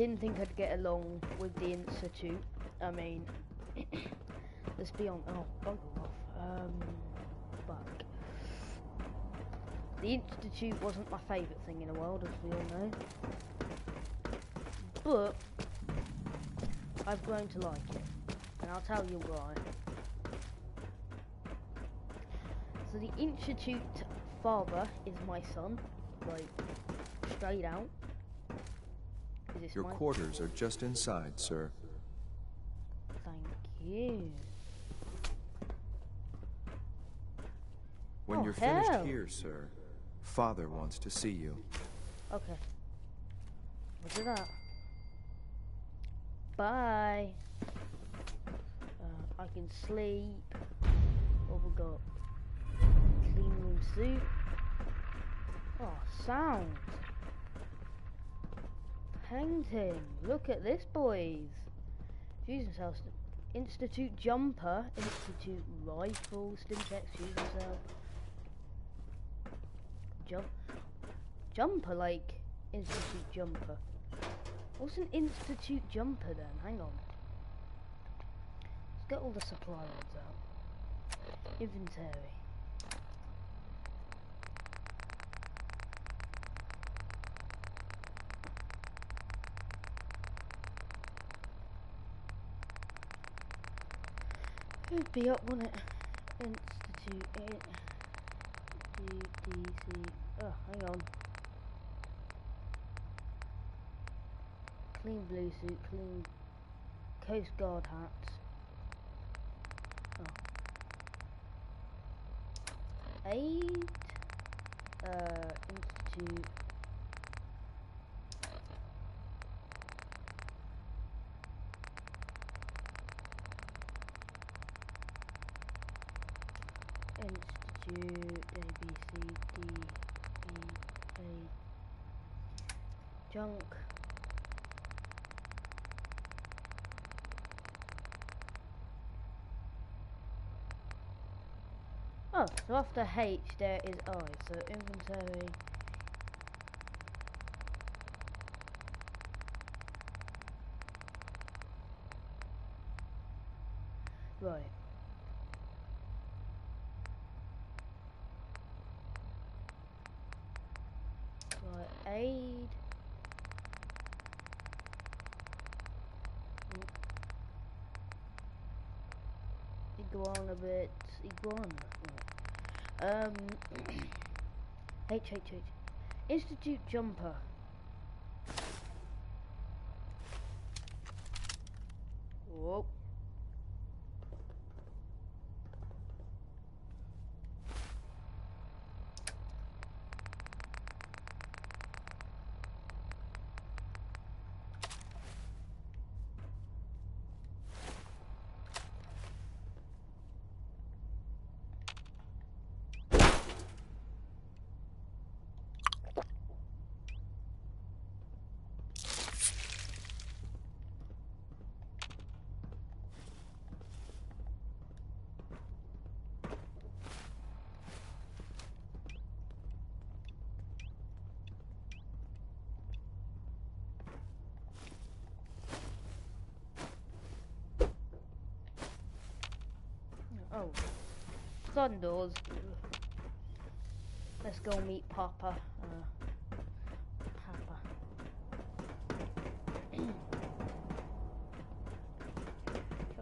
didn't think I'd get along with the Institute. I mean, let's be honest. Oh, bugger off. Back. The Institute wasn't my favourite thing in the world, as we all know. But I've grown to like it, and I'll tell you why. So the Institute father is my son, like, straight out. Is this Your quarters are just inside, sir. Thank you. When you're finished here, sir, Father wants to see you. Okay. Look at that. Bye. I can sleep. What we got? Clean room suit. Oh, sound. Painting. Look at this, boys. Fuse himself. Institute jumper. Institute rifle. Stimtex. Fuse himself. Jumper, like Institute jumper. What's an Institute jumper then? Hang on. Let's get all the supply ones out. Inventory. It'd be up, wouldn't it? Institute DC. Oh, hang on. Clean blue suit, clean Coast Guard hats. Oh. Aid. Institute. Institute A B C D E A. Junk. Oh, so after H there is I, so inventory. Right. Right, aid. Iguana bit. Iguana. Right. H. Institute jumper. Whoa. Oh, sun doors. Let's go meet Papa.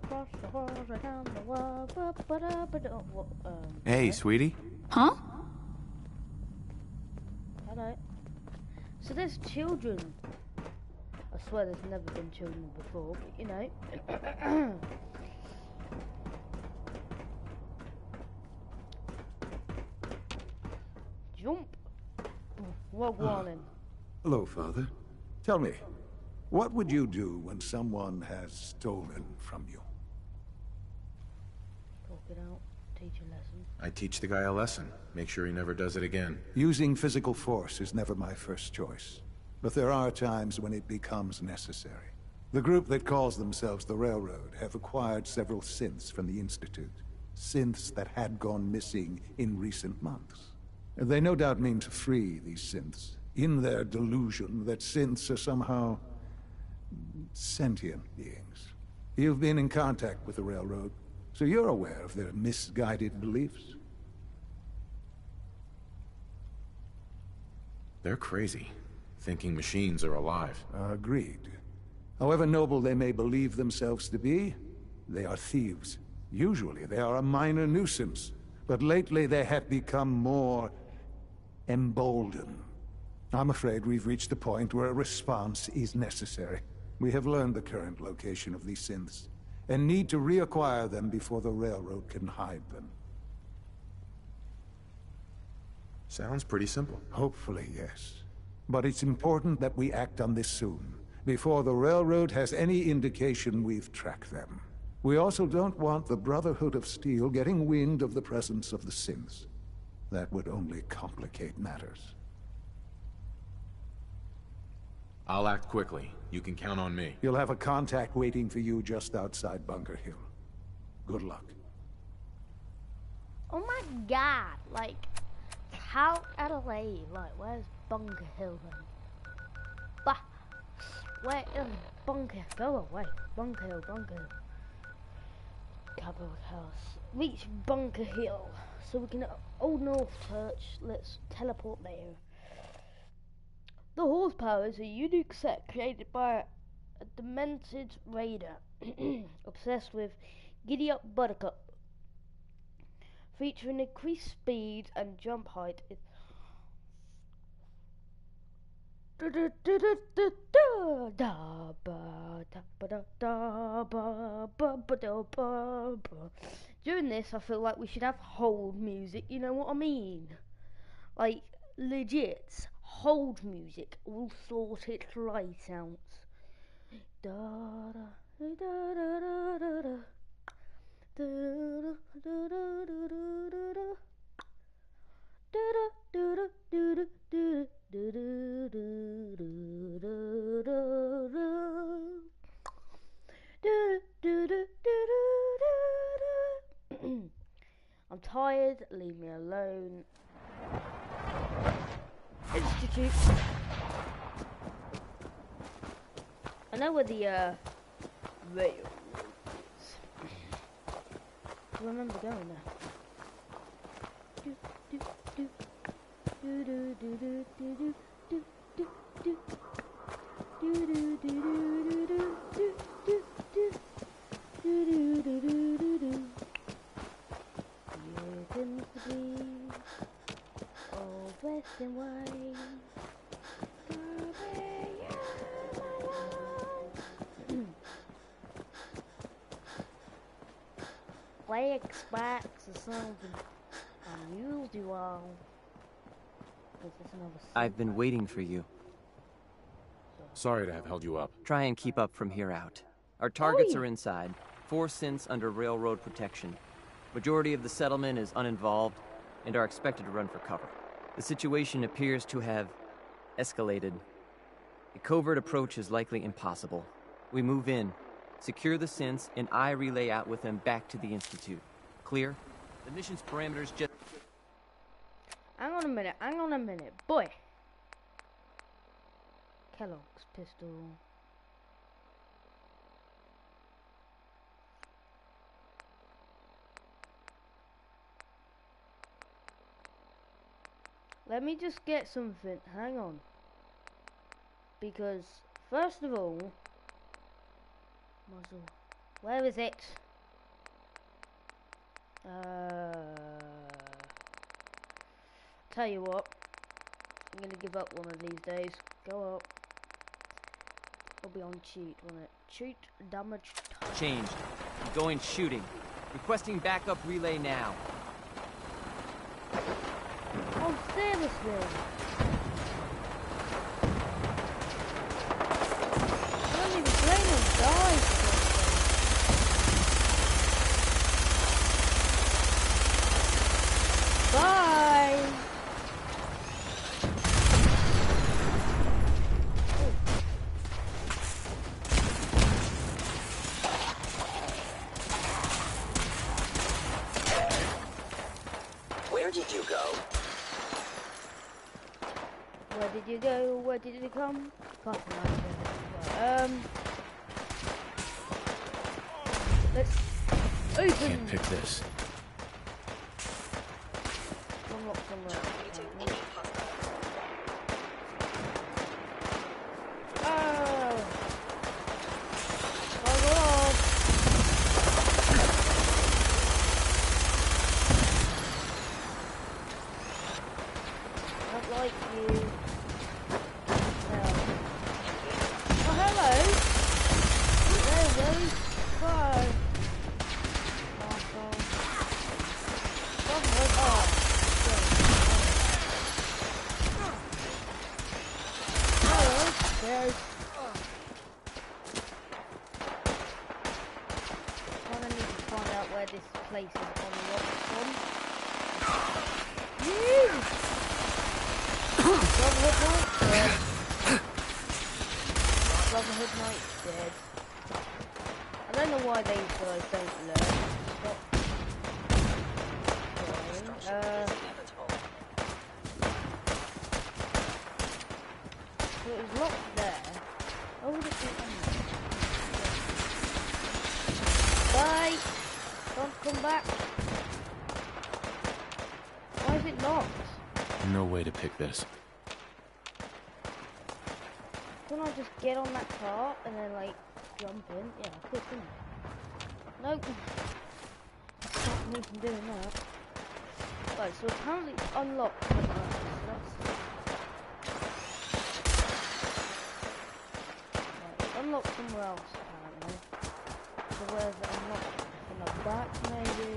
Across the halls, right down the wall. Hey, sweetie. Huh? Hello. So there's children. I swear there's never been children before, but you know. Jump. Log warning. Hello, Father. Tell me, what would you do when someone has stolen from you? Talk it out. Teach a lesson. I teach the guy a lesson. Make sure he never does it again. Using physical force is never my first choice. But there are times when it becomes necessary. The group that calls themselves the Railroad have acquired several synths from the Institute. Synths that had gone missing in recent months. They no doubt mean to free these synths, in their delusion that synths are somehow sentient beings. You've been in contact with the Railroad, so you're aware of their misguided beliefs. They're crazy, thinking machines are alive. Agreed. However noble they may believe themselves to be, they are thieves. Usually they are a minor nuisance, but lately they have become more emboldened. I'm afraid we've reached a point where a response is necessary. We have learned the current location of these synths, and need to reacquire them before the Railroad can hide them. Sounds pretty simple. Hopefully, yes. But it's important that we act on this soon, before the Railroad has any indication we've tracked them. We also don't want the Brotherhood of Steel getting wind of the presence of the synths. That would only complicate matters. I'll act quickly. You can count on me. You'll have a contact waiting for you just outside Bunker Hill. Good luck. Oh my god, like, how Adelaide, like, where's Bunker Hill then? Bah, where is Bunker? Go away, Bunker Hill, Bunker Hill. Capital House. Reach Bunker Hill, so we can, Old North Church, let's teleport there. The horsepower is a unique set created by a demented raider obsessed with Giddy Up Buttercup, featuring increased speed and jump height. During this, I feel like we should have hold music, you know what I mean? Like, legit. Hold music, all sorted light out. I'm tired, leave me alone. Institute. I know where the rail is. I remember going there. Black and white. Xbox or something unusual. I've been waiting for you. Sorry to have held you up. Try and keep up from here out. Our targets are inside. 4 synths under railroad protection. Majority of the settlement is uninvolved and are expected to run for cover. The situation appears to have escalated. A covert approach is likely impossible. We move in, secure the synths, and I relay out with them back to the Institute. Clear? The mission's parameters just... Hang on a minute, boy. Kellogg's pistol. Let me just get something, hang on. Because, first of all, muzzle, where is it? Tell you what, I'm gonna give up one of these days. Go up. It'll be on cheat, won't it? Cheat, damage, changed. Going shooting. Requesting backup relay now. Oh, seriously? I don't even blame him, die. Bye. Where did you go? Where did you go? where did it come? Can't remember. Right, let's open. Can't pick this. Unlock somewhere. Oh! Bugger off! Not like you. No. Oh, hello! There, Willie. Bye. Awesome. Oh, hello, there's... I need to find out where this place is unlocked from. Brotherhood Knight dead. Brotherhood Knight dead. I don't know why these guys don't learn. Stop. So it was locked there. Oh, would it be unlocked? Bye! Don't come back. Why is it locked? No way to pick this. Couldn't I just get on that car and then like jump in? Yeah, I could, couldn't I? Nope. Stop me from doing that. Right, so apparently it's unlocked somewhere else. Right, it's unlocked somewhere else apparently. So where's it unlocked? In the back maybe?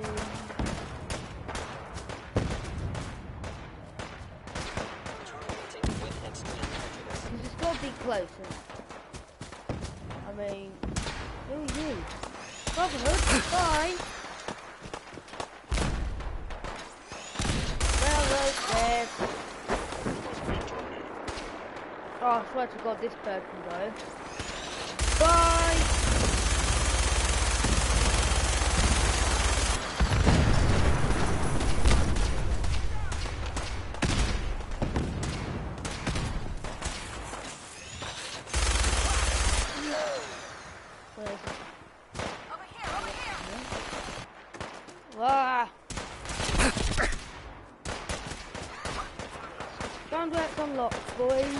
It's got to be close, isn't it? I mean, who are you? Brotherhood, bye! Railroad there. Oh, I swear to God, this bird can go. Bye! Ah! Groundwork's unlocked, boys.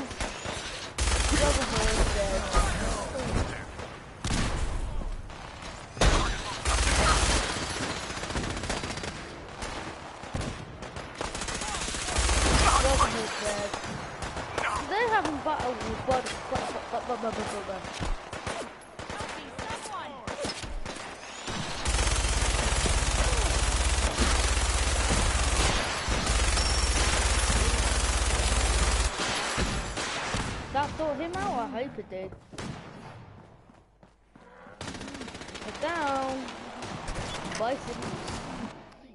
Brotherhood dead. Brotherhood dead. They're having battle with That sort him out? I hope it did. Get down. Bison.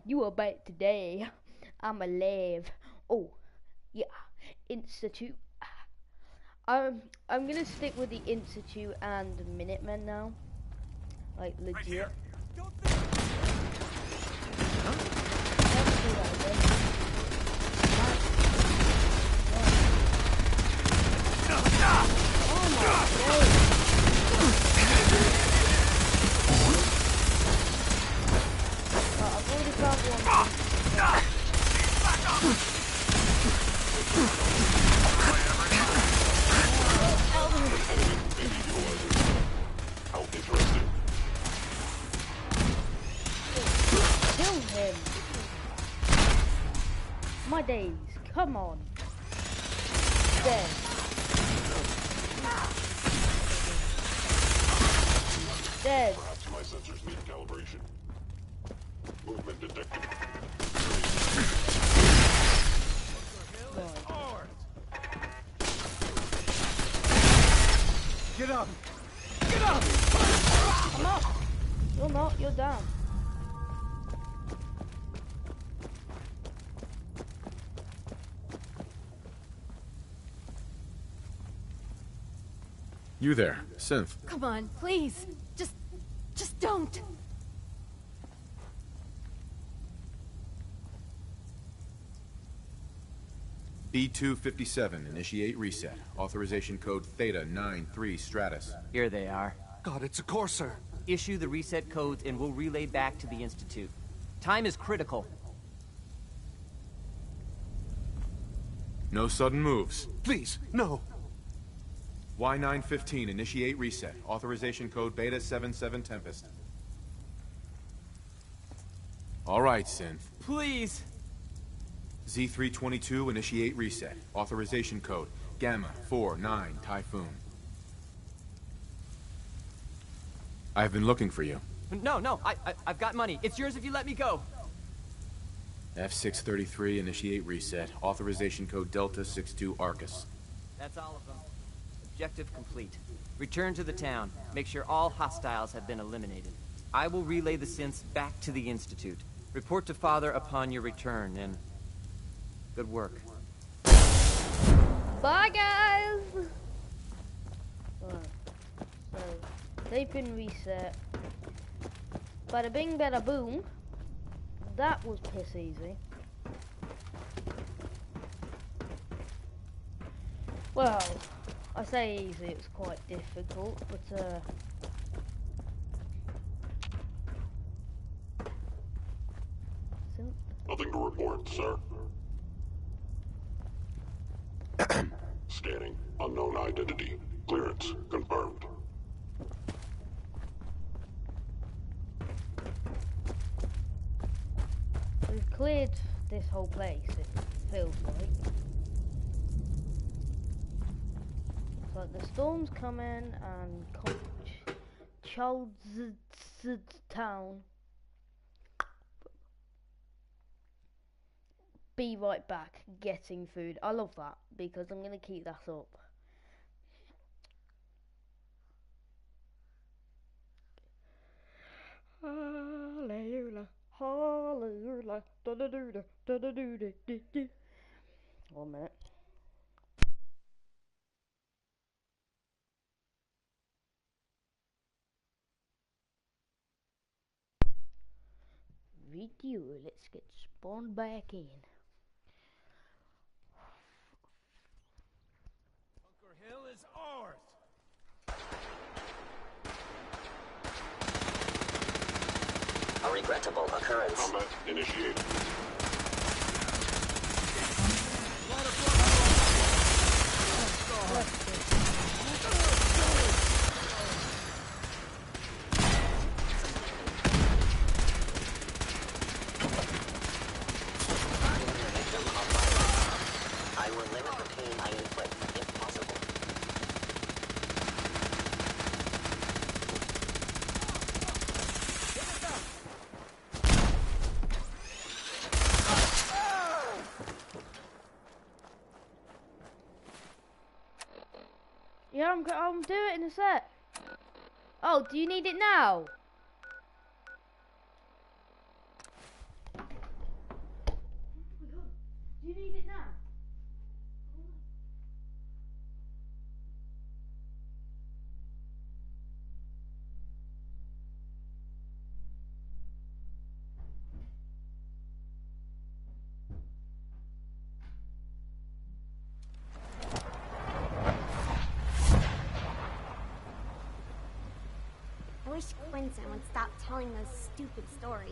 You are back today. I'm alive. Oh, yeah. Institute. I'm gonna stick with the Institute and the Minutemen now. Like, legit. Kill him! My days, come on! Dead. Dead. Perhaps my sensors need calibration. Movement detected. Get up! Get up! I'm up! You're not, you're down. You there, Synth. Come on, please. Just don't. B257, initiate reset. Authorization code Theta 93 Stratus. Here they are. God, it's a Courser. Issue the reset codes and we'll relay back to the Institute. Time is critical. No sudden moves. Please, no. Y915, initiate reset. Authorization code Beta 77 Tempest. All right, Synth. Please. Z322, initiate reset. Authorization code Gamma 49 Typhoon. I've been looking for you. No, I've got money. It's yours if you let me go. F633, initiate reset. Authorization code Delta 62 Arcus. That's all of them. Objective complete. Return to the town. Make sure all hostiles have been eliminated. I will relay the synths back to the Institute. Report to Father upon your return, and good work. Bye, guys! Right. So, they've been reset. Bada bing, bada boom. That was piss easy. Well, I say easy, it was quite difficult, but Nothing to report, sir. Scanning. Unknown identity. Clearance confirmed. we've cleared this whole place, it feels like. It's like the storm's coming and Child's town. Be right back getting food. I love that because I'm gonna keep that up. Hallelujah, hallelujah, da da da da da da da da. 1 minute. Video, let's get spawned back in. Bunker Hill is ours. A regrettable occurrence. Combat initiated. I will limit the pain I inflict, if possible. Yeah, I'm doing it in a sec. Oh, do you need it now? Do you need it now? I wish Quinton would stop telling those stupid stories.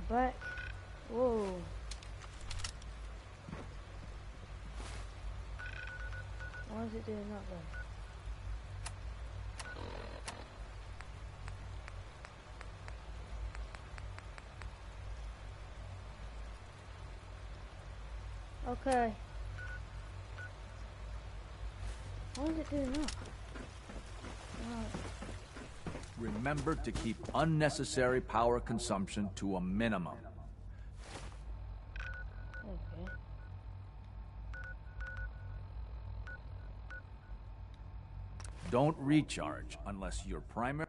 Back. Whoa. Why is it doing that then? Okay. Why is it doing that? Right. Remember to keep unnecessary power consumption to a minimum. don't recharge unless your primary...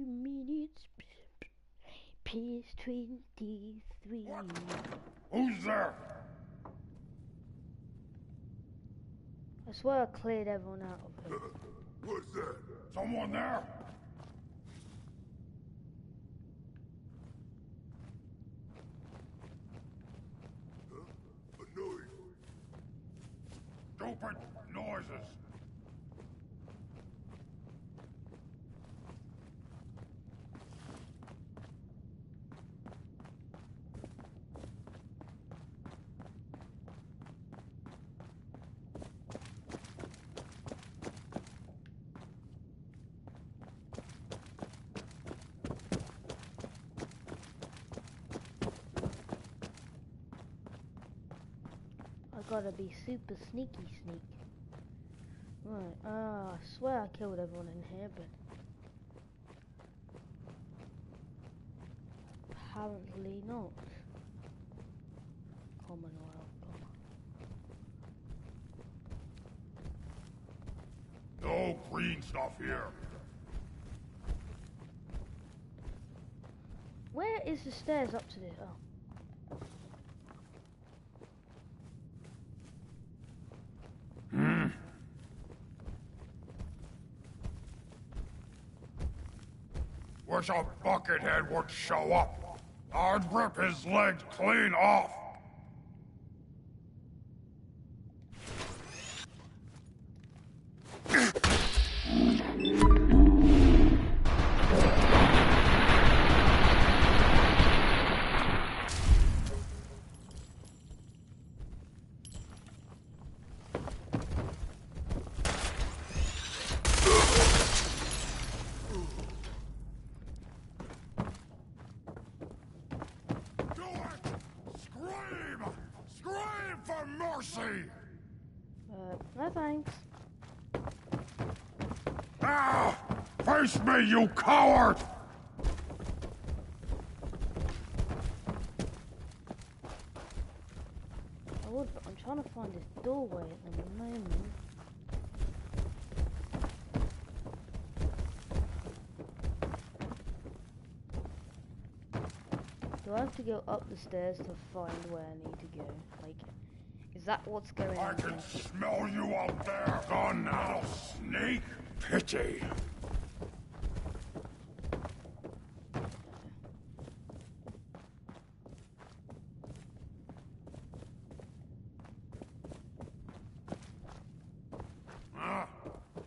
minutes. Piece 23. Who's there? I swear I cleared everyone out of it. Who's there? Someone there? A noise. Stupid noises. I gotta be super sneaky sneak. Right, I swear I killed everyone in here, but apparently not. Commonwealth, No green stuff here. Where is the stairs up to this? Oh. Wish a buckethead would show up. I'd rip his legs clean off. No thanks. Ah! Face me, you coward! I would, but I'm trying to find this doorway at the moment. Do I have to go up the stairs to find where I need to go? Like, is that what's going on? I can smell you out there! Gone now, snake! Pity!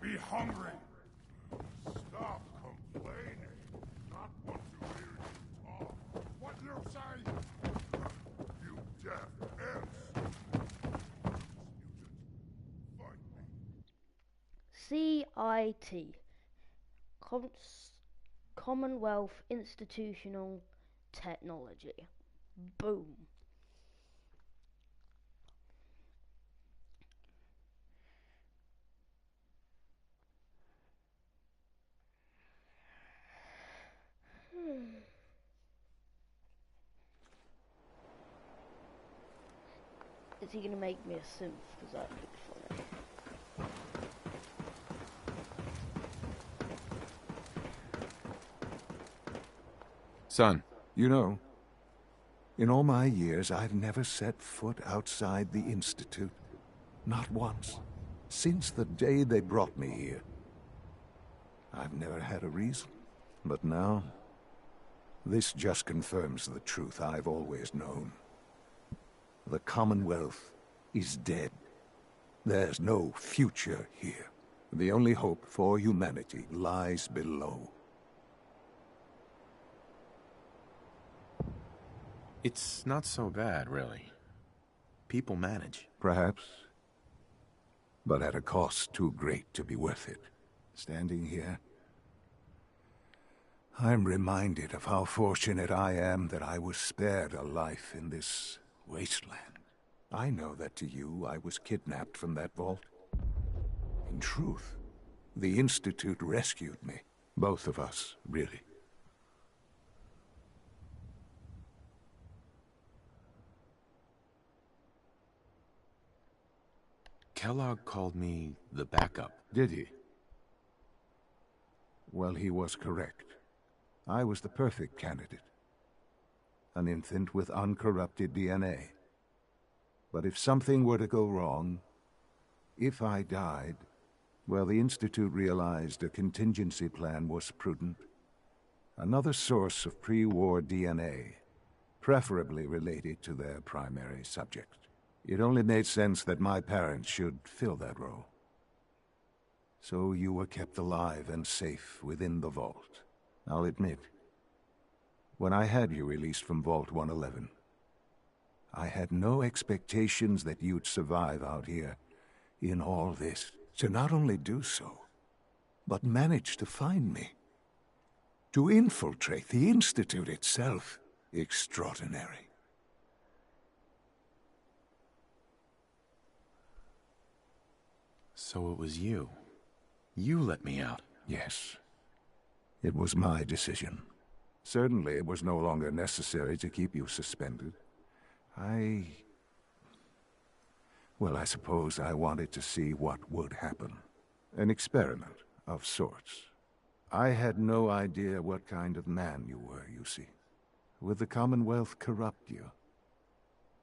Be hungry! Stop complaining! Not want to hear you talk! What you say? You deaf ants! CIT. Commonwealth Institutional Technology. Boom. Is he gonna make me a synth? Because that would be funny. Son. You know, in all my years, I've never set foot outside the Institute. Not once. Since the day they brought me here. I've never had a reason. But now, This just confirms the truth I've always known. The Commonwealth is dead. There's no future here. The only hope for humanity lies below. It's not so bad, really. People manage. Perhaps. But at a cost too great to be worth it. Standing here, I'm reminded of how fortunate I am that I was spared a life in this wasteland. I know that to you, I was kidnapped from that vault. In truth, the Institute rescued me. Both of us, really. Kellogg called me the backup. Did he? Well, he was correct. I was the perfect candidate. An infant with uncorrupted DNA. But if something were to go wrong, if I died, well, the Institute realized a contingency plan was prudent. Another source of pre-war DNA, preferably related to their primary subject. It only made sense that my parents should fill that role. So you were kept alive and safe within the vault. I'll admit, when I had you released from Vault 111, I had no expectations that you'd survive out here in all this. To not only do so, but manage to find me. To infiltrate the Institute itself. Extraordinary. So it was you. You let me out. Yes. It was my decision. Certainly it was no longer necessary to keep you suspended. Well, I suppose I wanted to see what would happen. An experiment of sorts. I had no idea what kind of man you were, you see. Would the Commonwealth corrupt you?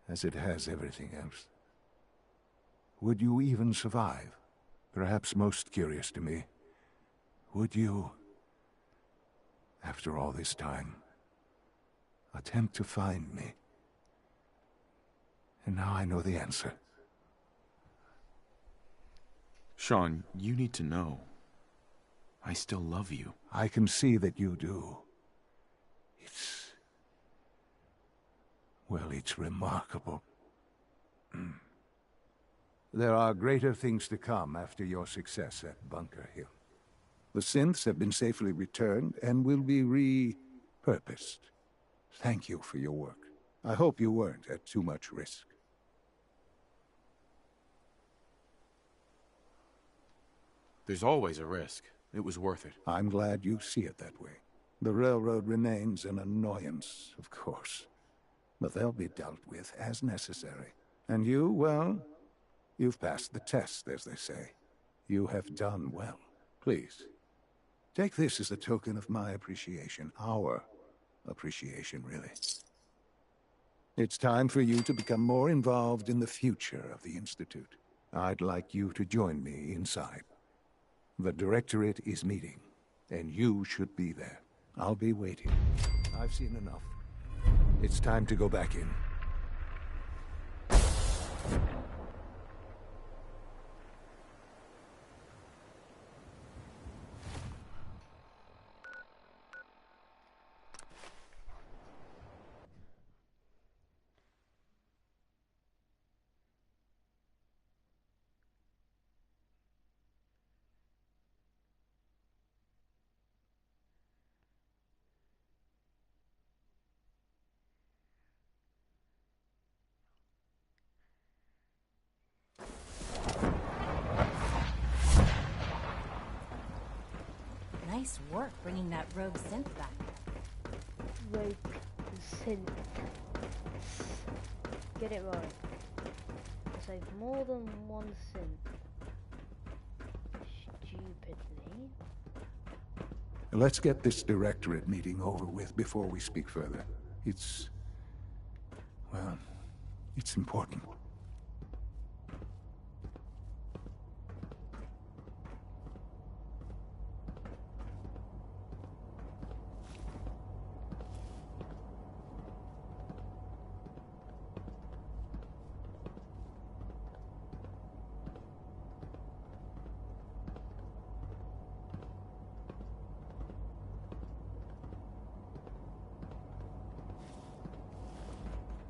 As it has everything else? Would you even survive? Perhaps most curious to me, would you, after all this time, attempt to find me? And now I know the answer. Sean, you need to know. I still love you. I can see that you do. Well, it's remarkable. There are greater things to come after your success at Bunker Hill. The synths have been safely returned and will be repurposed. Thank you for your work. I hope you weren't at too much risk. There's always a risk. It was worth it. I'm glad you see it that way. The railroad remains an annoyance, of course. But they'll be dealt with as necessary. And you, well, you've passed the test, as they say. You have done well. Please, take this as a token of my appreciation. Our appreciation, really. It's time for you to become more involved in the future of the Institute. I'd like you to join me inside. The Directorate is meeting, and you should be there. I'll be waiting. I've seen enough. It's time to go back in. Nice work bringing that rogue synth back. Rogue synth. Get it right. It's like more than one synth. Stupidly. Let's get this Directorate meeting over with before we speak further. Well, it's important.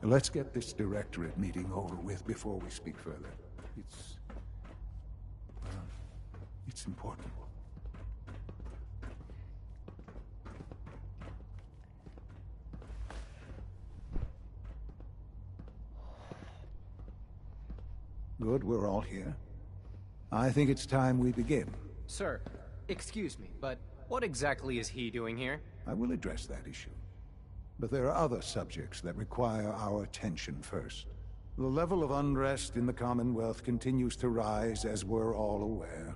Let's get this Directorate meeting over with before we speak further. It's important. Good, we're all here. I think it's time we begin. Sir, excuse me, but what exactly is he doing here? I will address that issue. But there are other subjects that require our attention first. The level of unrest in the Commonwealth continues to rise, as we're all aware.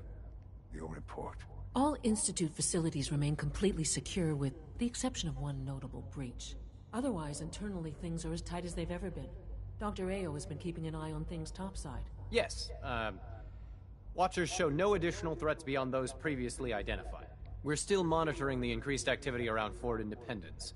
Your report. All Institute facilities remain completely secure, with the exception of one notable breach. Otherwise, internally, things are as tight as they've ever been. Dr. Ayo has been keeping an eye on things topside. Yes, Watchers show no additional threats beyond those previously identified. We're still monitoring the increased activity around Fort Independence,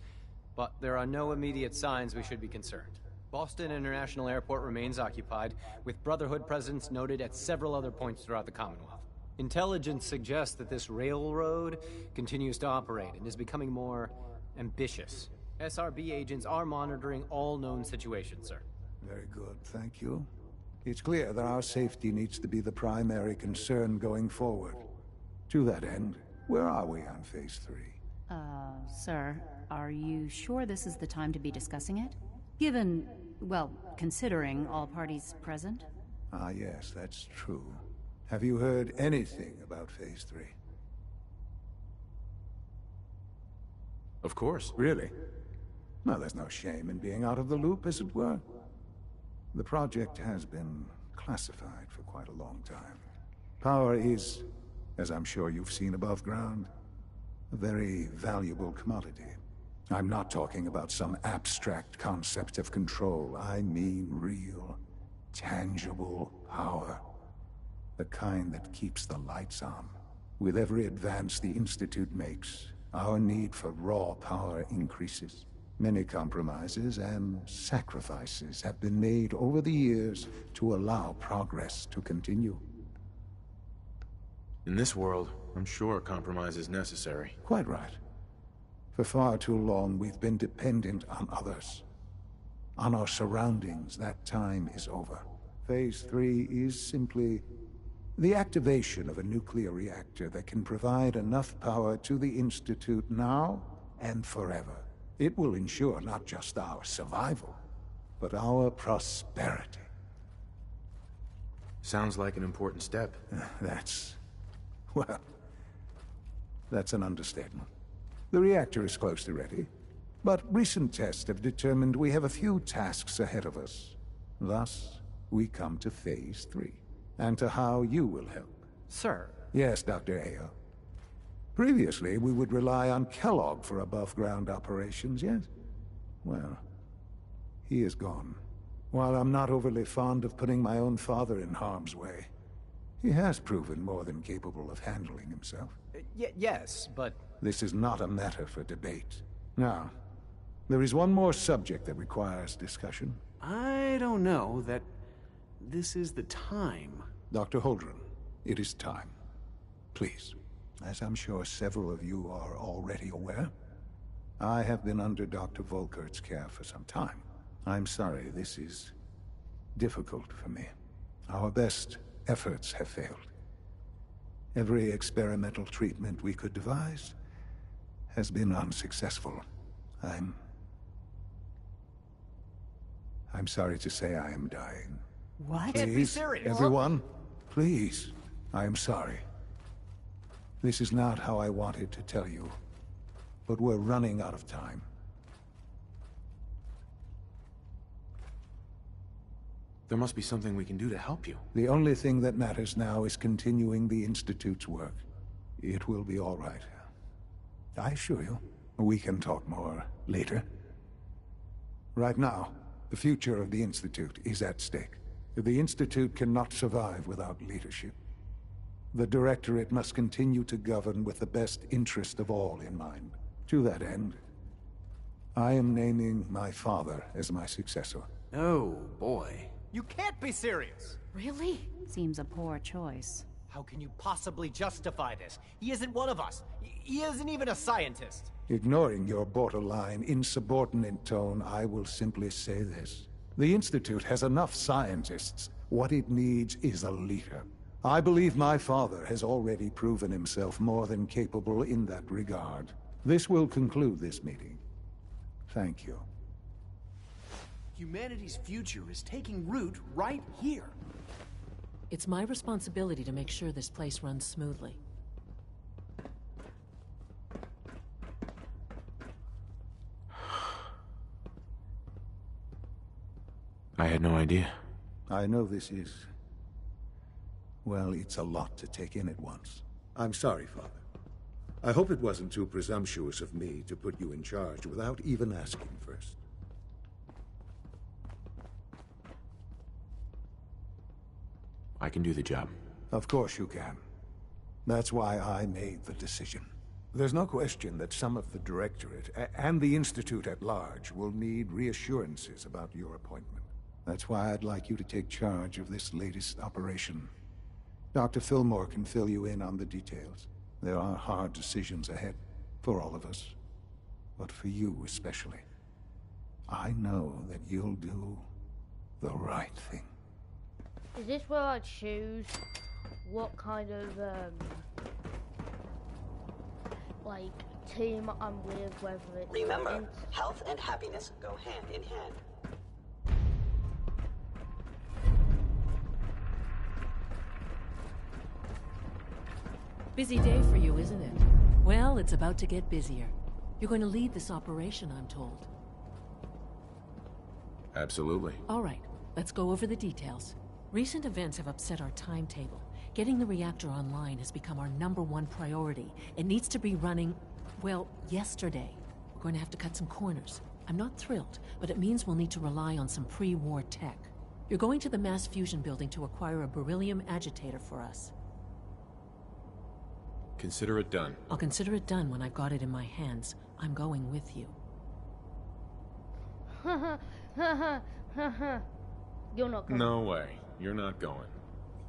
but there are no immediate signs we should be concerned. Boston International Airport remains occupied, with Brotherhood presence noted at several other points throughout the Commonwealth. Intelligence suggests that this railroad continues to operate and is becoming more ambitious. SRB agents are monitoring all known situations, sir. Very good, thank you. It's clear that our safety needs to be the primary concern going forward. To that end, where are we on Phase 3? Sir, are you sure this is the time to be discussing it? Given, well, considering all parties present? Ah, yes, that's true. Have you heard anything about Phase 3? Of course. Really? Well, there's no shame in being out of the loop, as it were. The project has been classified for quite a long time. Power is, as I'm sure you've seen above ground, a very valuable commodity. I'm not talking about some abstract concept of control. I mean real, tangible power. The kind that keeps the lights on. With every advance the Institute makes, our need for raw power increases. Many compromises and sacrifices have been made over the years to allow progress to continue. In this world, I'm sure compromise is necessary. Quite right. For far too long, we've been dependent on others. On our surroundings. That time is over. Phase 3 is simply the activation of a nuclear reactor that can provide enough power to the Institute now and forever. It will ensure not just our survival, but our prosperity. Sounds like an important step. Well, that's an understatement. The reactor is close to ready, but recent tests have determined we have a few tasks ahead of us. Thus, we come to Phase 3, and to how you will help. Sir. Yes, Dr. Ayo. Previously, we would rely on Kellogg for above-ground operations, yes? Well, he is gone. While I'm not overly fond of putting my own father in harm's way, he has proven more than capable of handling himself. Yes, but... This is not a matter for debate. Now, there is one more subject that requires discussion. I don't know that this is the time. Dr. Holdren, it is time. Please. As I'm sure several of you are already aware, I have been under Dr. Volkert's care for some time. I'm sorry, this is difficult for me. Our best efforts have failed. Every experimental treatment we could devise has been unsuccessful. I'm sorry to say I am dying. What? Can't be serious. Everyone, please. I am sorry. This is not how I wanted to tell you, but we're running out of time. There must be something we can do to help you. The only thing that matters now is continuing the Institute's work. It will be all right. I assure you. We can talk more later. Right now, the future of the Institute is at stake. The Institute cannot survive without leadership. The Directorate must continue to govern with the best interest of all in mind. To that end, I am naming my father as my successor. Oh, boy. You can't be serious! Really? Seems a poor choice. How can you possibly justify this? He isn't one of us. He isn't even a scientist. Ignoring your borderline, insubordinate tone, I will simply say this. The Institute has enough scientists. What it needs is a leader. I believe my father has already proven himself more than capable in that regard. This will conclude this meeting. Thank you. Humanity's future is taking root right here. It's my responsibility to make sure this place runs smoothly. I had no idea. I know this is... well, it's a lot to take in at once. I'm sorry, Father. I hope it wasn't too presumptuous of me to put you in charge without even asking first. I can do the job. Of course you can. That's why I made the decision. There's no question that some of the Directorate and the Institute at large will need reassurances about your appointment. That's why I'd like you to take charge of this latest operation. Dr. Fillmore can fill you in on the details. There are hard decisions ahead, for all of us. But for you especially. I know that you'll do the right thing. Is this where I choose what kind of, like, team I'm with, whether it's... Remember, health and happiness go hand in hand. Busy day for you, isn't it? Well, it's about to get busier. You're going to lead this operation, I'm told. Absolutely. All right, let's go over the details. Recent events have upset our timetable. Getting the reactor online has become our #1 priority. It needs to be running, well, yesterday. We're going to have to cut some corners. I'm not thrilled, but it means we'll need to rely on some pre-war tech. You're going to the mass fusion building to acquire a beryllium agitator for us. Consider it done. I'll consider it done when I've got it in my hands. I'm going with you. You're not going. No way. You're not going.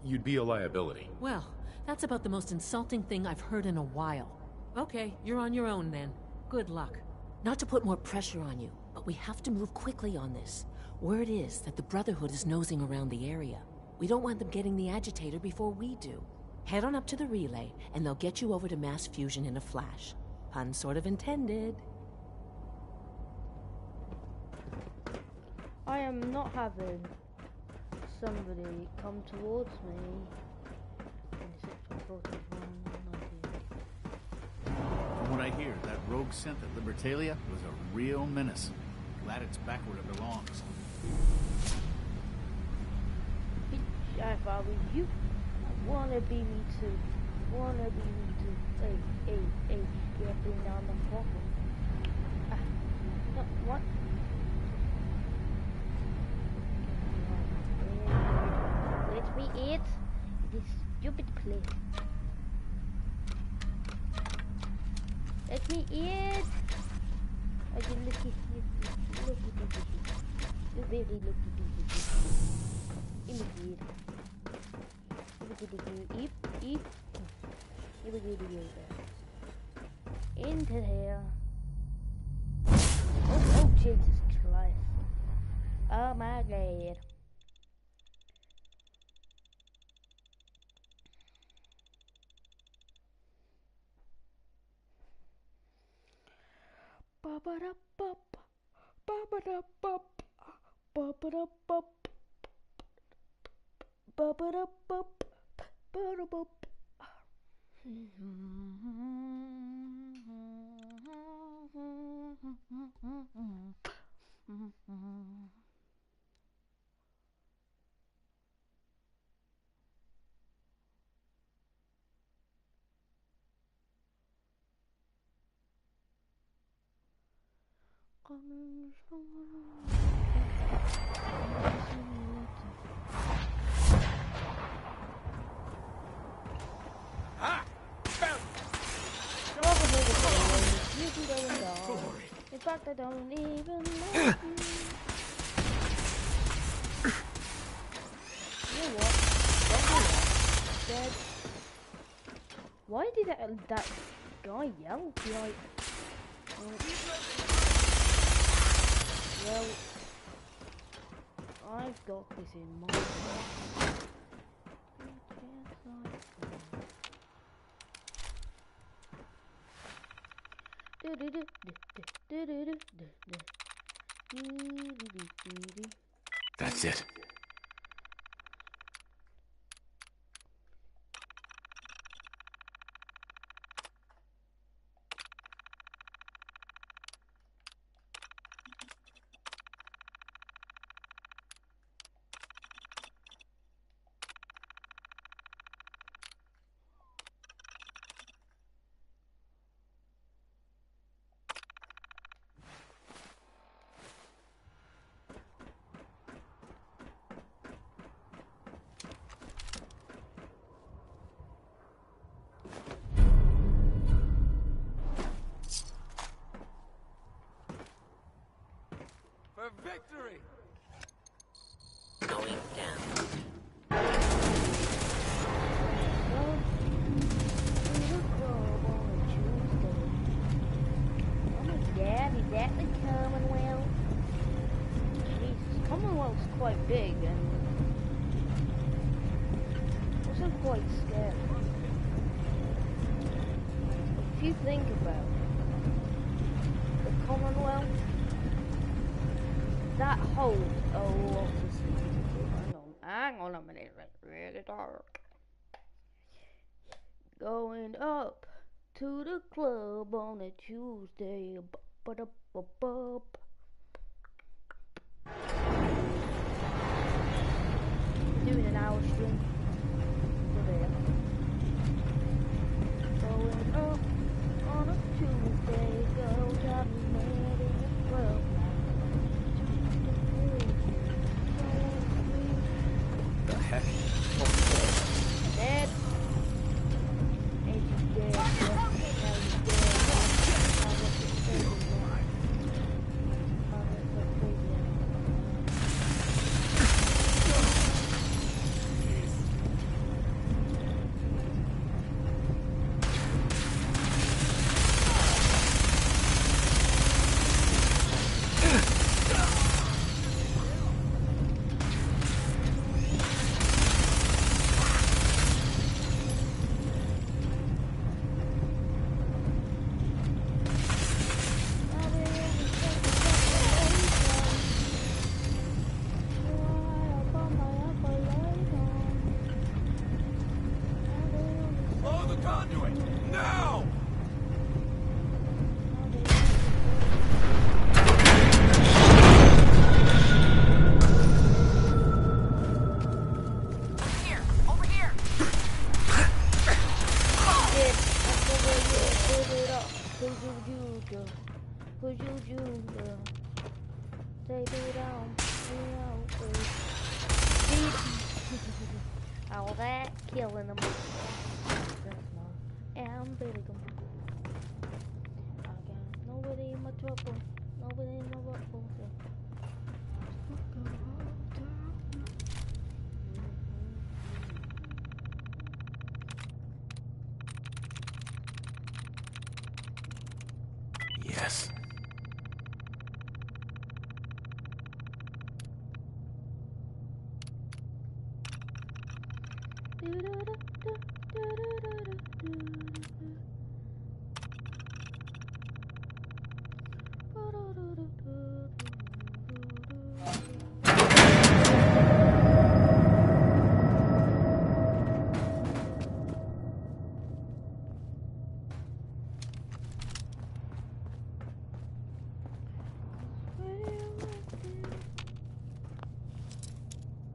You'd be a liability. Well, that's about the most insulting thing I've heard in a while. Okay, you're on your own then. Good luck. Not to put more pressure on you, but we have to move quickly on this. Word is that the Brotherhood is nosing around the area. We don't want them getting the agitator before we do. Head on up to the relay, and they'll get you over to mass fusion in a flash. Pun sort of intended. I am not having somebody come towards me. From what I hear, that rogue synth at Libertalia was a real menace. Glad it's back where it belongs. If I was you, I wanna be me too. Wanna be me too. Hey, getting down the pocket. No, what? Let me eat this stupid place. Let me eat. I can look at you. Look at you. You're very lucky. Imitate. Eat. Into here. Oh, Jesus Christ. Oh my God. In fact, I don't even know you. You know what? Don't do that. Dead. Why did that guy yell? He like... well, I've got this in mind. That's it. For victory! Going down. He's at the Commonwealth. Commonwealth's quite big and also quite scary. If you think about it, the Commonwealth, that holds a lot of secret. Hang on a minute, it's really dark. Going up to the club on a Tuesday. Doing an hour stream. So there. Going up on a Tuesday. Girls have me mad in the club. The heck? Dead. And she's dead. Now he's dead. Take it on, all that killing them. And beating them. I got nobody in my trouble. Nobody in my trouble. Yes.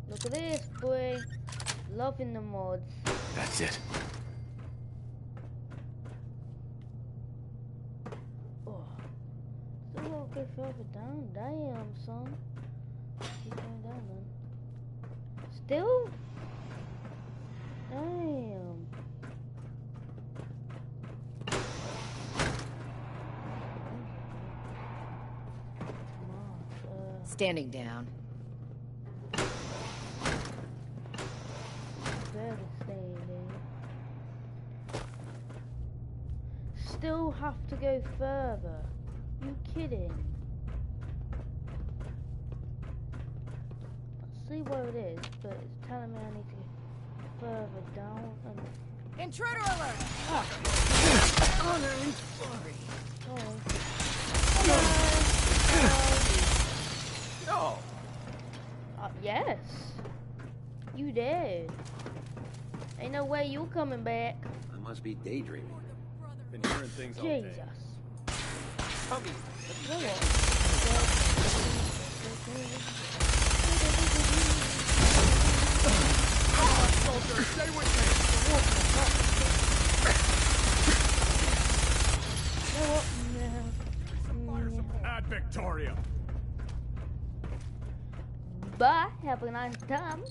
Look at this, boy. Loving the mods. That's it. Oh. Still won't get further down. Damn, son. Keep going down, then. Still? Damn. Standing down. Better stay there. have to go further. You kidding? I see where it is, but it's telling me I need to go further down and... Intruder alert! Honor and glory. No! Yes. You did. Ain't no way you coming back. I must be daydreaming. Been hearing things all day. Jesus. Tommy, come on, soldier, stay with me. At Victoria. Bye. Have a nice time.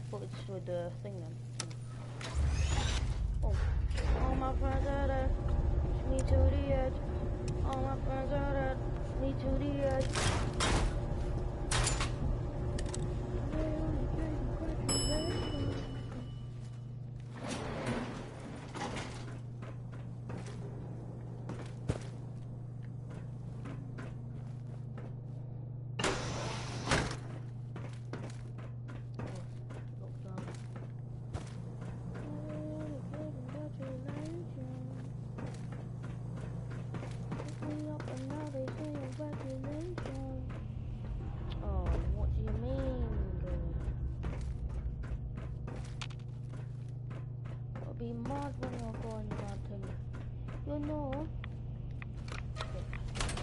Probably destroyed the thing then. Oh. All my friends are dead. Me to the edge. All my friends are dead. Me to the edge. Be mad when you're going mountain. You know.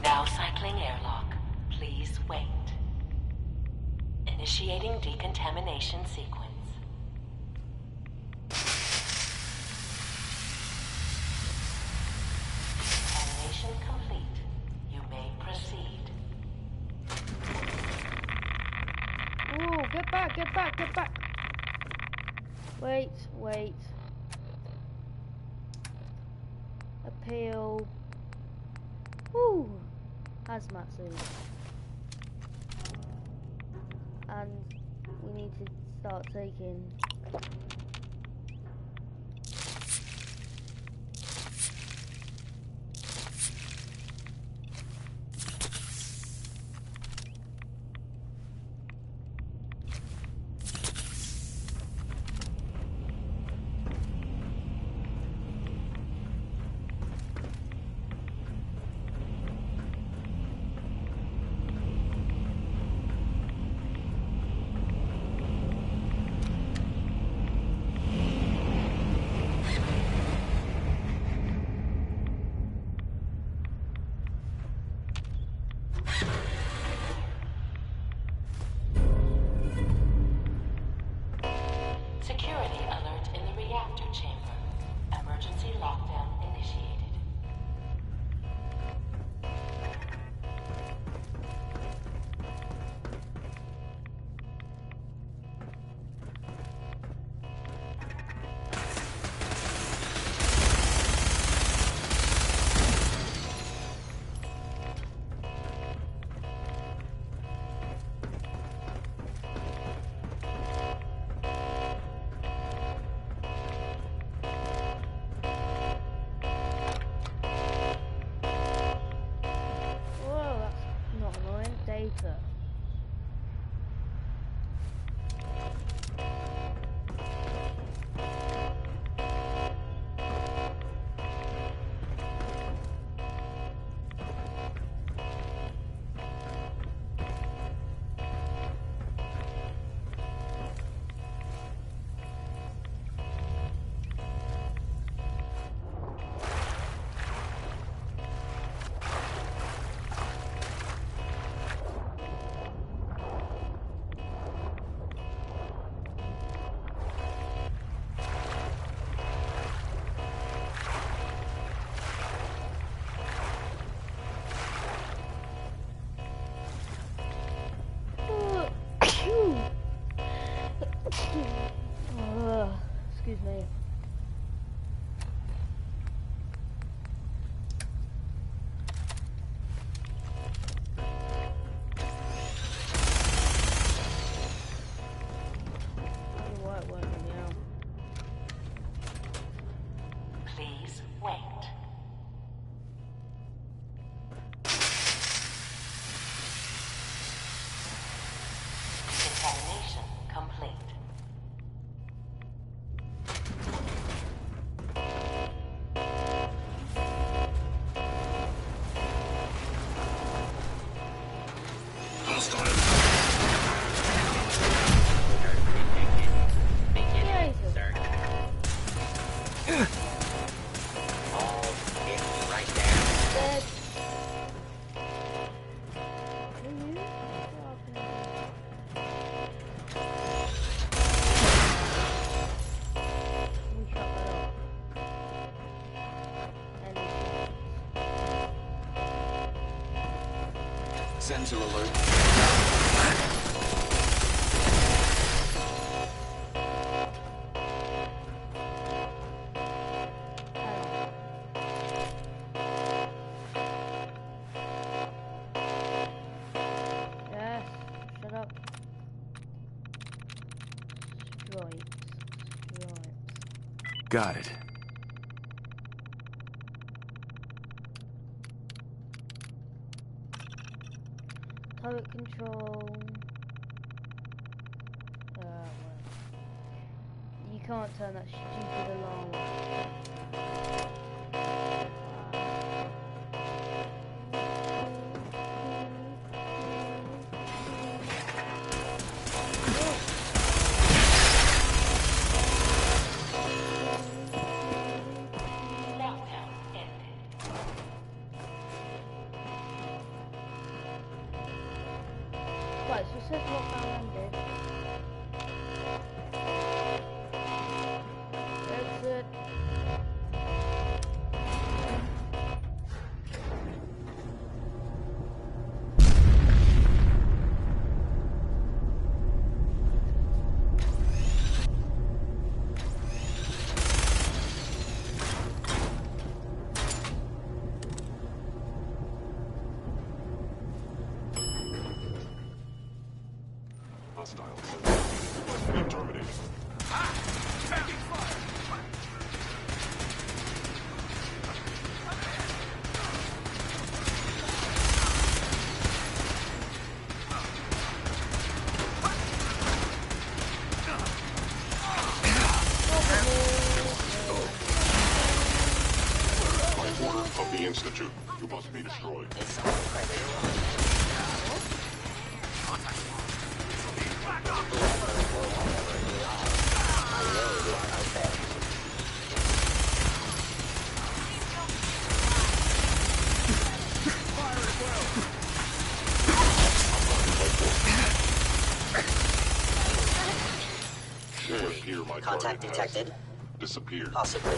Now cycling airlock. Please wait. Initiating decontamination sequence. Decontamination complete. You may proceed. Ooh, get back, get back, get back. Wait, wait. Appeal. Woo! Hazmat suit. And we need to start taking. Security alert in the reactor chamber. Emergency lockdown initiated. Data. Please wait. Decontamination complete. Sensor alert. Yes, shut up. Stripes. Got it. Turret control. Well. You can't turn that stupid alarm off. Right, so it says lockdown ended. Exit. Hostiles. Being terminated. Taking fire! By order of the Institute, you must be destroyed. Here, my Contact detected. Disappeared. Possibly.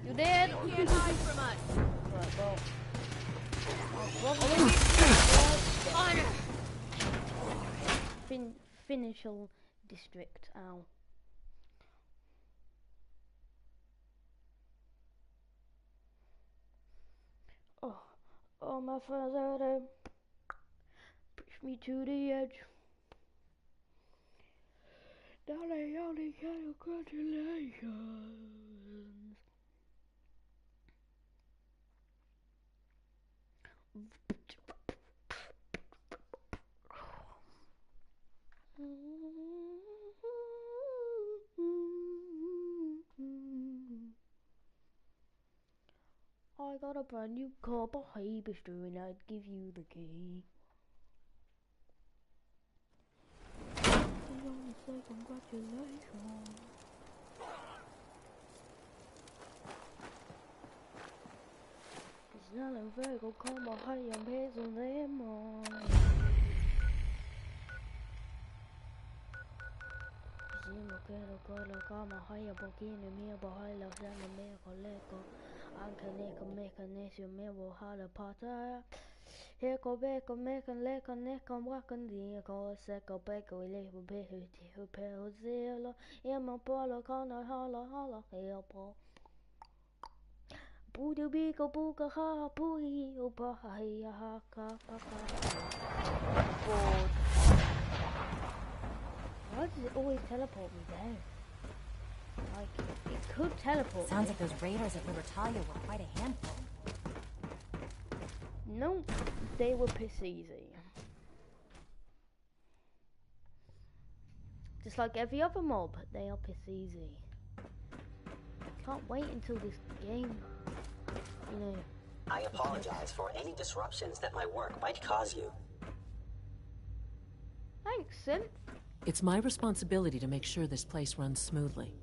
You did? You can't hide from us. Right, well. Financial district. Ow. Oh, my friends out there. Push me to the edge. Dolly, only congratulations. I got a brand new car behind me, and I'd give you the key. You only say congratulations. Cause now I'm very go come behind and pay some them on. Lo come higher bokini me behind the sand and make a lego. Anche make a nation me will have a potter. Here go back and make a leg and neck and walk and the go second back away label pay who pay zero. In my polo corner holla airport. Booty big or booga ha booey or bahia ha ka. it always teleport me there? Like, it could teleport Sounds me. like those raiders at Libertalia were quite a handful. No, they were piss easy. Just like every other mob, they are piss easy. Can't wait until this game, you know. I apologize for any disruptions that my work might cause you. Thanks, Sim. It's my responsibility to make sure this place runs smoothly.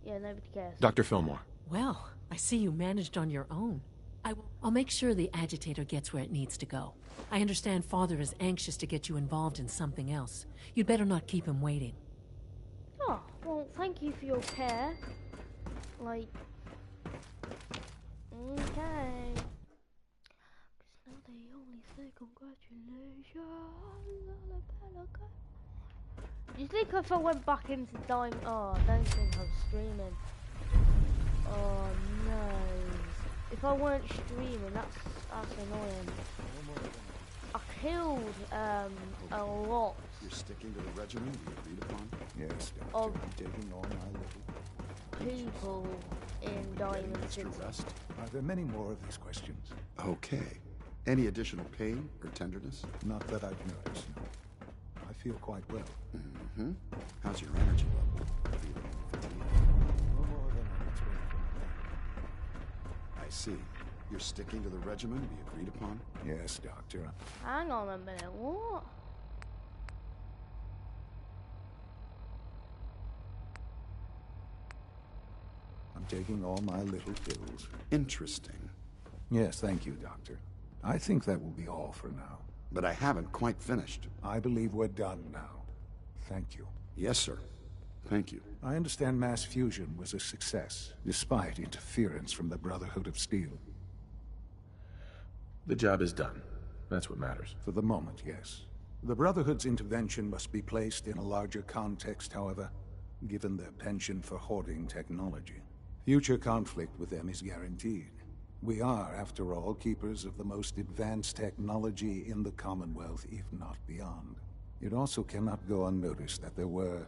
Yeah, nobody cares. Dr. Fillmore. Well, I see you managed on your own. I'll make sure the agitator gets where it needs to go. I understand Father is anxious to get you involved in something else. You'd better not keep him waiting. Oh, well, thank you for your care. Like, okay. Cause now they only say congratulations. Do you think if I went back into Diamond... Oh, I don't think I'm streaming. Oh, no. If I weren't streaming, that's annoying. I killed, a lot. You're sticking to the regimen we agreed upon? Yes, Doctor. Of I'm taking all my little... people in Diamond City. Rest? Are there many more of these questions? Okay. Any additional pain or tenderness? Not that I've noticed, no. I feel quite well. Mm-hmm. How's your energy level? Feeling fatigued? No more than I'm expecting from that. I see. You're sticking to the regimen we agreed upon? Yes, Doctor. Hang on a minute, what? I'm taking all my little pills. Interesting. Yes, thank you, Doctor. I think that will be all for now. But I haven't quite finished. I believe we're done now. Thank you. Yes, sir. Thank you. I understand mass fusion was a success, despite interference from the Brotherhood of Steel. The job is done. That's what matters. For the moment, yes. The Brotherhood's intervention must be placed in a larger context, however, given their penchant for hoarding technology. Future conflict with them is guaranteed. We are, after all, keepers of the most advanced technology in the Commonwealth, if not beyond. It also cannot go unnoticed that there were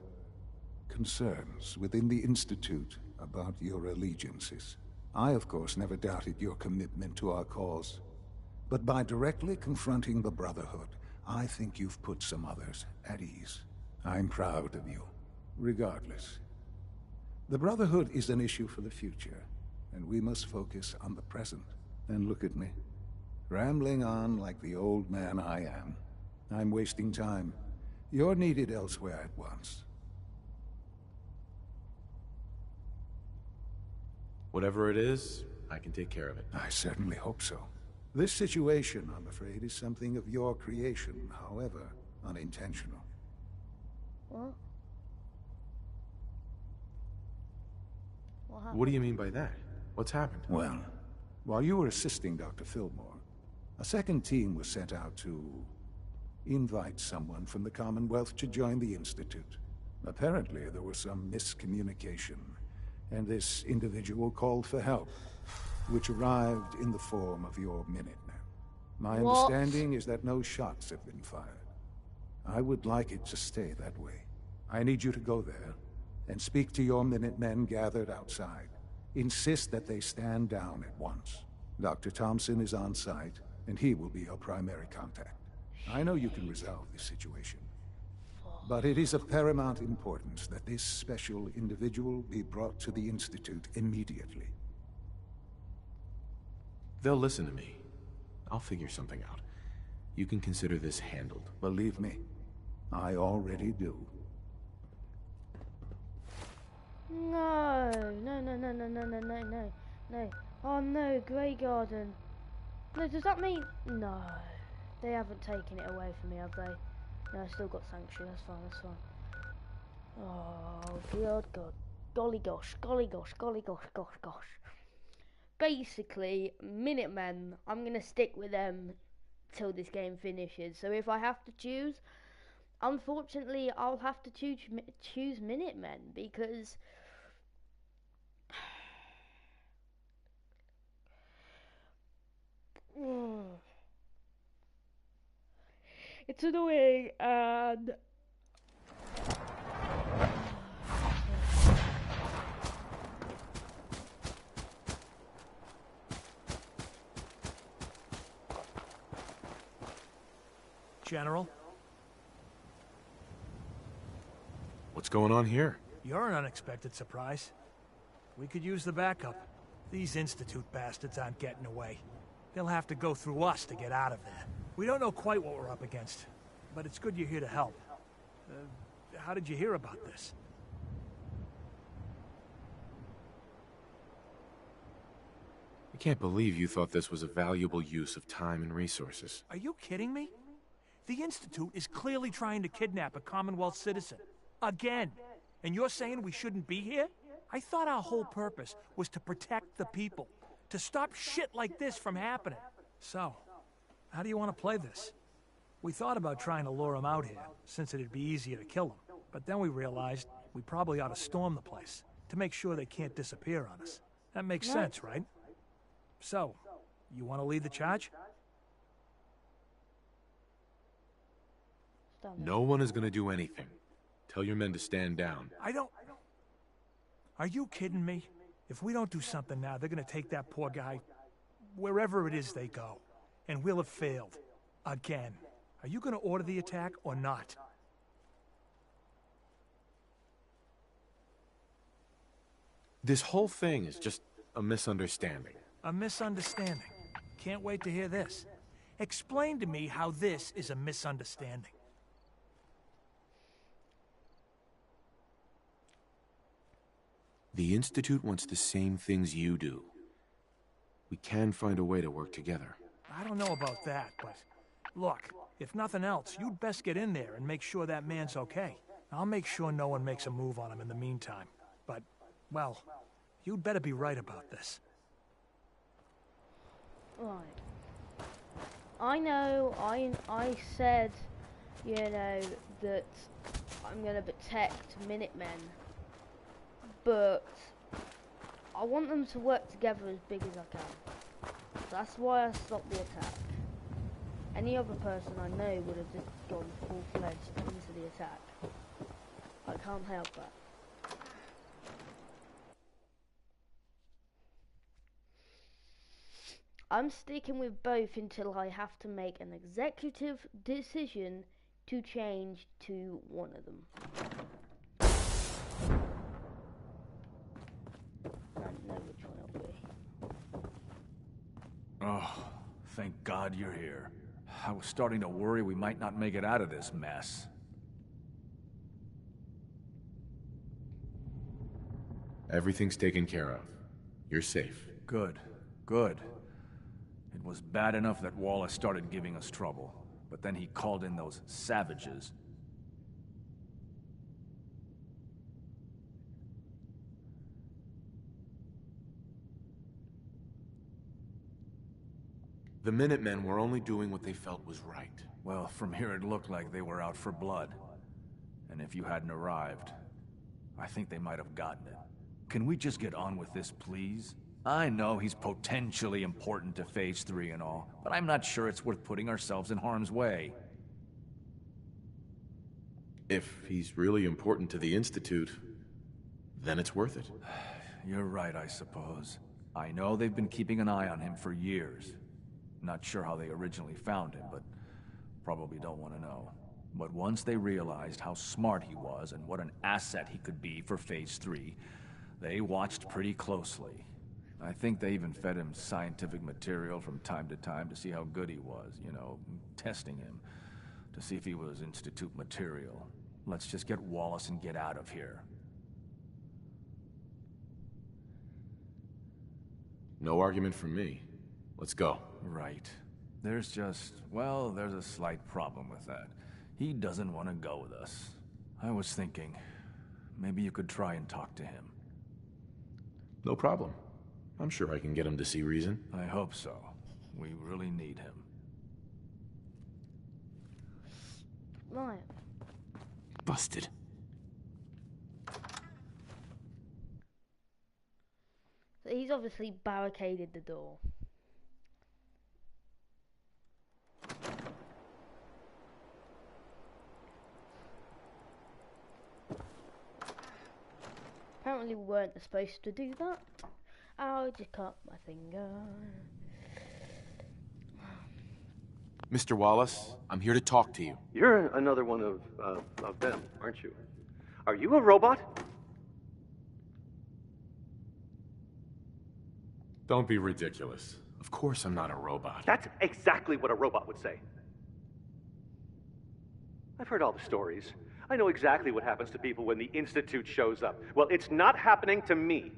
concerns within the Institute about your allegiances. I, of course, never doubted your commitment to our cause. But by directly confronting the Brotherhood, I think you've put some others at ease. I'm proud of you, regardless. The Brotherhood is an issue for the future, and we must focus on the present. And look at me, rambling on like the old man I am. I'm wasting time. You're needed elsewhere at once. Whatever it is, I can take care of it. I certainly hope so. This situation, I'm afraid, is something of your creation, however unintentional. What? What do you mean by that? What's happened? Well, while you were assisting Dr. Fillmore, a second team was sent out to invite someone from the Commonwealth to join the Institute. Apparently, there was some miscommunication, and this individual called for help, which arrived in the form of your Minutemen. My understanding is that no shots have been fired. I would like it to stay that way. I need you to go there and speak to your Minutemen gathered outside. Insist that they stand down at once. Dr. Thompson is on site, and he will be your primary contact. I know you can resolve this situation, but it is of paramount importance that this special individual be brought to the Institute immediately. They'll listen to me. I'll figure something out. You can consider this handled. Believe me, I already do. No, no, no, no, no, no, no, no, no, no. Oh no, Grey Garden. No, does that mean... No. They haven't taken it away from me, have they? No, I still got Sanctuary, that's fine, that's fine. Oh, God, God. Golly gosh, golly gosh, golly gosh, gosh, gosh. Basically, Minutemen, I'm going to stick with them till this game finishes. So if I have to choose, unfortunately, I'll have to choose Minutemen, because... it's annoying, and General. What's going on here? You're an unexpected surprise. We could use the backup. These Institute bastards aren't getting away. They'll have to go through us to get out of there. We don't know quite what we're up against, but it's good you're here to help. How did you hear about this? I can't believe you thought this was a valuable use of time and resources. Are you kidding me? The Institute is clearly trying to kidnap a Commonwealth citizen. Again. And you're saying we shouldn't be here? I thought our whole purpose was to protect the people. To stop shit like this from happening. So, how do you want to play this? We thought about trying to lure them out here, since it'd be easier to kill them. But then we realized we probably ought to storm the place, to make sure they can't disappear on us. That makes sense, right? So, you want to lead the charge? No one is going to do anything. Tell your men to stand down. Are you kidding me? If we don't do something now, they're going to take that poor guy wherever it is they go. And we'll have failed. Again. Are you going to order the attack or not? This whole thing is just a misunderstanding. A misunderstanding. Can't wait to hear this. Explain to me how this is a misunderstanding. The Institute wants the same things you do. We can find a way to work together. I don't know about that, but... Look, if nothing else, you'd best get in there and make sure that man's okay. I'll make sure no one makes a move on him in the meantime. But, well, you'd better be right about this. Right. I know, I said, you know, that I'm gonna protect Minutemen. But I want them to work together as big as I can. That's why I stopped the attack. Any other person I know would have just gone full-fledged into the attack. I can't help that. I'm sticking with both until I have to make an executive decision to change to one of them. Oh, thank God you're here. I was starting to worry we might not make it out of this mess. Everything's taken care of. You're safe. Good. Good. It was bad enough that Wallace started giving us trouble, but then he called in those savages. The Minutemen were only doing what they felt was right. Well, from here it looked like they were out for blood. And if you hadn't arrived, I think they might have gotten it. Can we just get on with this, please? I know he's potentially important to Phase 3 and all, but I'm not sure it's worth putting ourselves in harm's way. If he's really important to the Institute, then it's worth it. You're right, I suppose. I know they've been keeping an eye on him for years. Not sure how they originally found him, but probably don't want to know. But once they realized how smart he was and what an asset he could be for Phase 3, they watched pretty closely. I think they even fed him scientific material from time to time to see how good he was, you know, testing him, to see if he was Institute material. Let's just get Wallace and get out of here. No argument from me. Let's go. Right. There's just, well, there's a slight problem with that. He doesn't want to go with us. I was thinking, maybe you could try and talk to him. No problem. I'm sure I can get him to see reason. I hope so. We really need him. Right. Busted. So he's obviously barricaded the door. Apparently we weren't supposed to do that. I just cut my finger. Mr. Wallace, I'm here to talk to you. You're another one of them, aren't you? Are you a robot? Don't be ridiculous. Of course I'm not a robot. That's exactly what a robot would say. I've heard all the stories. I know exactly what happens to people when the Institute shows up. Well, it's not happening to me.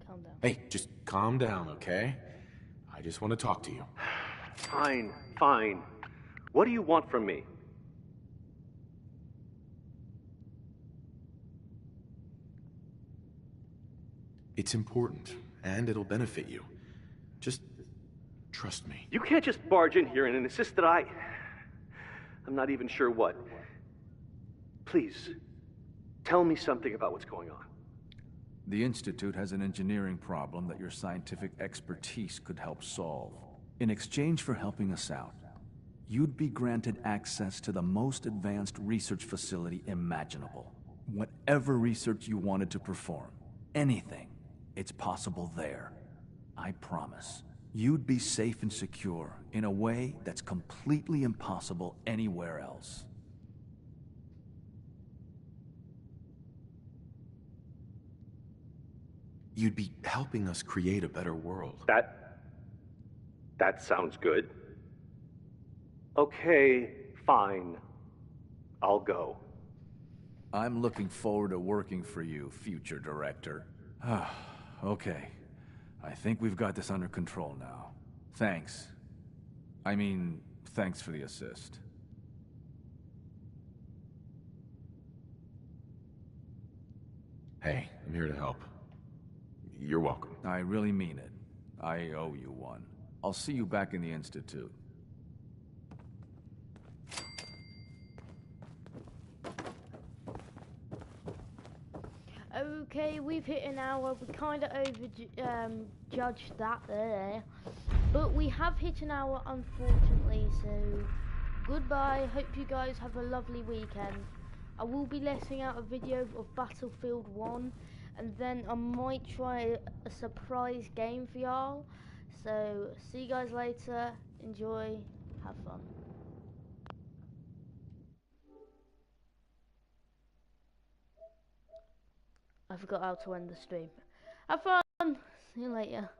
Calm down. Hey, just calm down, okay? I just want to talk to you. Fine, fine. What do you want from me? It's important, and it'll benefit you. Just trust me. You can't just barge in here and insist that I'm not even sure what. Please, tell me something about what's going on. The Institute has an engineering problem that your scientific expertise could help solve. In exchange for helping us out, you'd be granted access to the most advanced research facility imaginable. Whatever research you wanted to perform, anything, it's possible there. I promise. You'd be safe and secure in a way that's completely impossible anywhere else. You'd be helping us create a better world. That sounds good. Okay, fine. I'll go. I'm looking forward to working for you, future director. Okay. I think we've got this under control now. Thanks. I mean, thanks for the assist. Hey, I'm here to help. You're welcome. I really mean it. I owe you one. I'll see you back in the Institute. Okay, we've hit an hour. We kind of judged that there. But we have hit an hour, unfortunately, so goodbye. Hope you guys have a lovely weekend. I will be letting out a video of Battlefield 1, and then I might try a surprise game for y'all. So, see you guys later. Enjoy. Have fun. I forgot how to end the stream. Have fun. See you later.